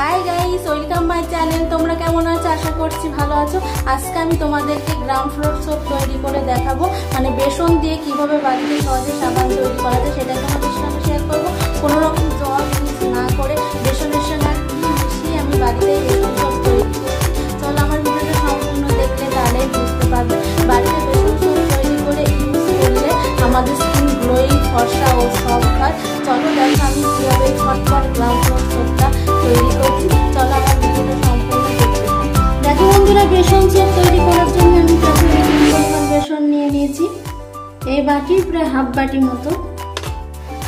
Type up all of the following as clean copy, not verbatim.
Hi guys, welcome my channel. তোমরা কেমন আছো? আশা করছি ভালো আছো। আজকে আমি তোমাদেরকে গ্রাম ফ্লোর সোপ তৈরি করে দেখাবো, মানে বেসন দিয়ে কিভাবে বাড়িতে সহজে সাবান তৈরি করা যায় সেটা তোমাদের সাথে শেয়ার করবো। কোনো রকম জল ইউজ না করে বেসনের সঙ্গে মিশিয়ে আমি বাড়িতে বেসন সোপ তৈরি করছি। চলো আমার ভিডিওটা সম্পূর্ণ দেখলে তাহলেই বুঝতে পারবে বাড়িতে বেসন সোপ তৈরি করে ইউজ করলে আমাদের স্কিন গ্লোয়িং, ফর্সা ও সফট হয়। চলো দেখো আমি কীভাবে ঝটপট গ্রাম ফ্লোর সোপটা তৈরি করছি। চলো আমার ভিডিওটা সম্পূর্ণ দেখতে থাকো। দেখো বন্ধুরা, বেসন সোপ তৈরি করার জন্য আমি প্রথমে পরিমাণ বেসন নিয়ে নিয়েছি, এই বাটি প্রায় হাফ বাটি মতো।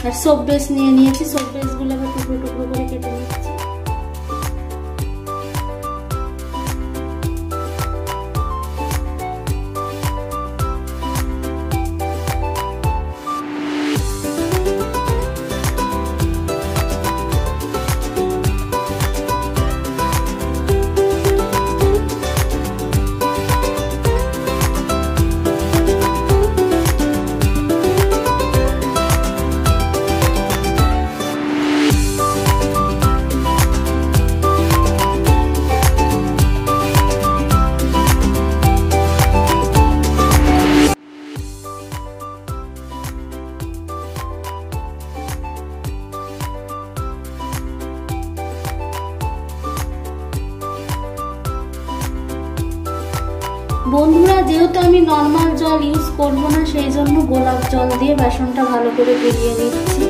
আর সোপ বেস নিয়ে নিয়েছি, সোপ বেসগুলো আবার টুকরো টুকরো করে কেটে নিচ্ছি। বন্ধুরা, যেহেতু আমি নর্মাল জল ইউজ করবো না, সেই জন্য গোলাপ জল দিয়ে বেসনটা ভালো করে গুলিয়ে নিচ্ছি।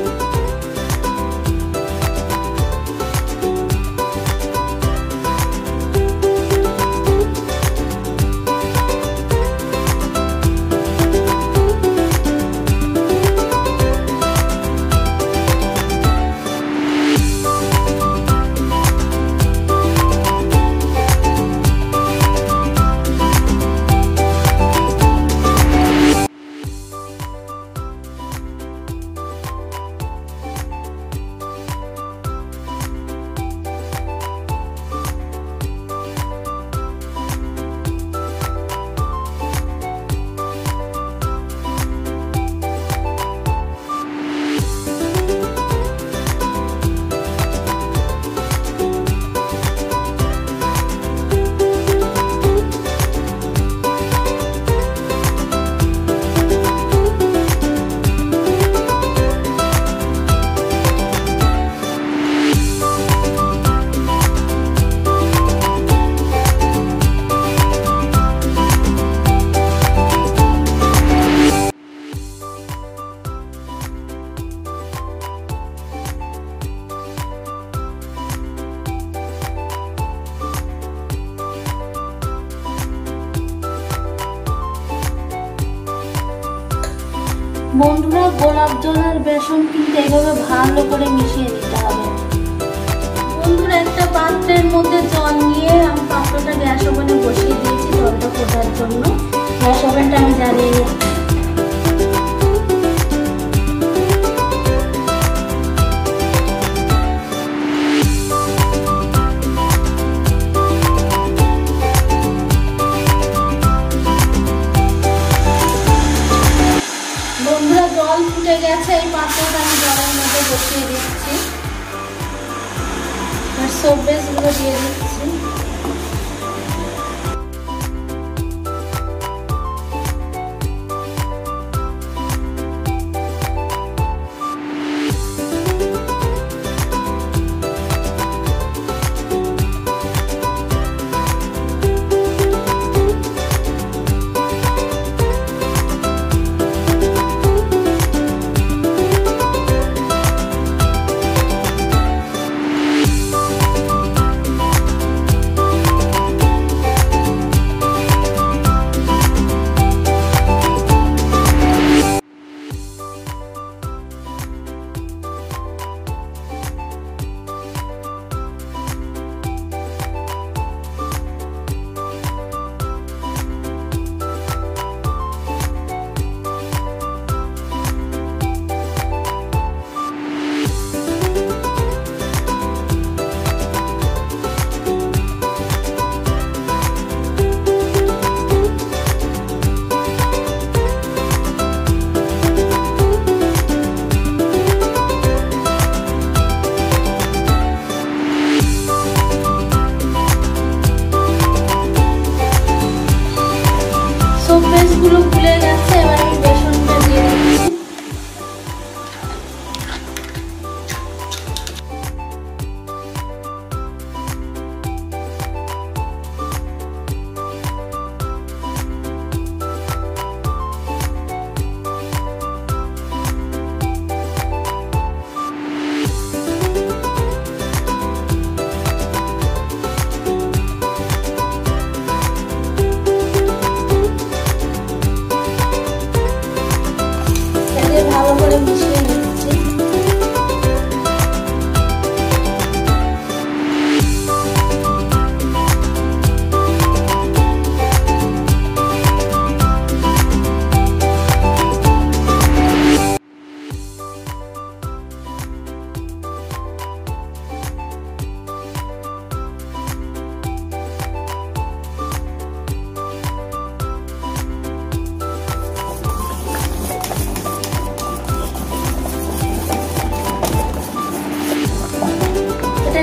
বন্ধুরা, গোলাপ জল আর বেসন কিন্তু এইভাবে ভালো করে মিশিয়ে নিতে হবে। বন্ধুরা, একটা পাত্রের মধ্যে জল নিয়ে আমি পাত্রটা গ্যাস ওভেনে বসিয়ে দিয়েছি জলটা ফোটার জন্য। গ্যাস ওভেনটা আমি জ্বালিয়ে নিচ্ছি। জল ফুটে গেছে, এই পাত্রটা আমি জলের মধ্যে বসিয়ে দিচ্ছি আর সোপ বেসগুলো দিয়ে দিচ্ছি। মাছগুলো গুলে গেছে, এবার আমি বেসনটা দিয়ে দিচ্ছি। ভালো করে মিশিয়ে নিচ্ছি।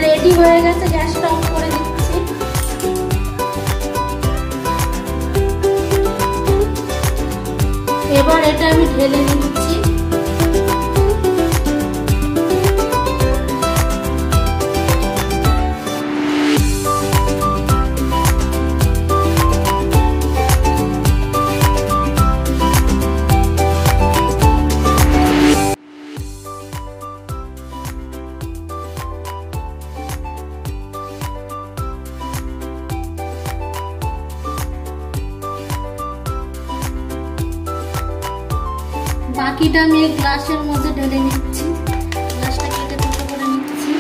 রেডি হয়ে গেছে, গ্যাসটা অন করে দিচ্ছি। এবার এটা আমি ঢেলে নিচ্ছি। বাকিটা আমি এই গ্লাসের মধ্যে ঢেলে নিচ্ছি। গ্লাসটা কেটে টুকরো করে নিচ্ছি।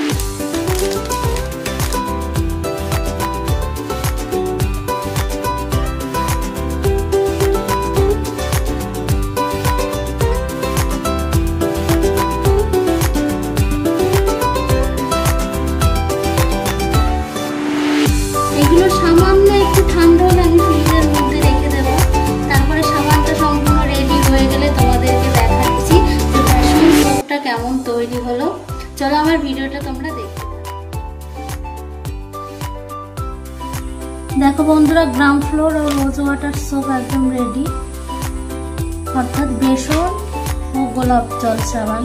এগুলো সামান্য একটু ঠান্ডা হলে আমি ফ্রিজের মধ্যে রেখে দেবো। তারপরে সাবানটা সম্পূর্ণ রেডি হয়ে গেলে তোমাদেরকে দেখাচ্ছি যে বেসন সোপটা কেমন তৈরি হলো। চলো আমার ভিডিওটা তোমরা দেখতে। দেখো বন্ধুরা, গ্রাম ফ্লোর ও রোজ ওয়াটার সোপ একদম রেডি, অর্থাৎ বেসন ও গোলাপ জল সাবান।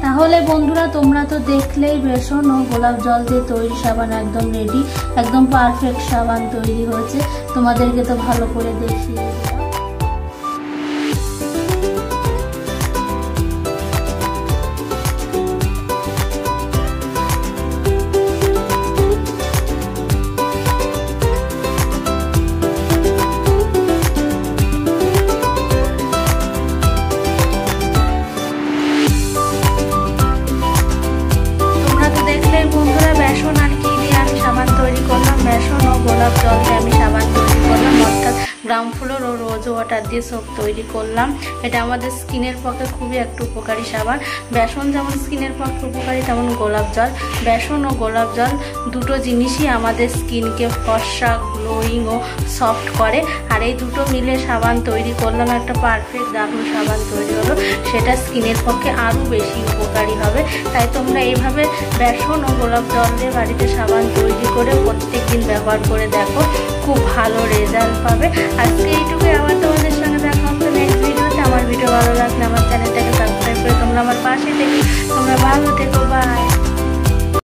তাহলে বন্ধুরা, তোমরা তো দেখলেই বেসন ও গোলাপ জল দিয়ে তৈরি সাবান একদম রেডি, একদম পারফেক্ট সাবান তৈরি হয়েছে। তোমাদেরকে তো ভালো করে দেখিয়ে দিলাম। বন্ধুরা, বেসন আর কি দিয়ে আমি সাবান তৈরি করলাম, বেসন ও গোলাপ জল দিয়ে আমি সাবান তৈরি করলাম, অর্থাৎ গ্রাম ফ্লোর ও রোজ ওয়াটার দিয়ে সোপ তৈরি করলাম। এটা আমাদের স্কিনের পক্ষে খুবই একটা উপকারী সাবান। বেসন যেমন স্কিনের পক্ষে উপকারী, তেমন গোলাপ জল, বেসন ও গোলাপ জল দুটো জিনিসই আমাদের স্কিনকে ফর্সা, গ্লোয়িং ও সফট করে। আর এই দুটো মিলে সাবান তৈরি করলাম, একটা পারফেক্ট দারুণ সাবান তৈরি হলো, সেটা স্কিনের পক্ষে আরও বেশি উপকারী হবে। তাই তোমরা এইভাবে বেসন ও গোলাপ জল দিয়ে বাড়িতে সাবান তৈরি করে প্রত্যেক দিন ব্যবহার করে দেখো, খুব ভালো রেজাল্ট পাবে। আজকে এইটুকুই, আবার তোমাদের সঙ্গে দেখা হচ্ছে নেক্সট ভিডিওতে। আমার ভিডিও ভালো লাগলে আমার চ্যানেলটাকে সাবস্ক্রাইব করে তোমরা আমার পাশে থেকে তোমরা ভালো থেকো। বাই।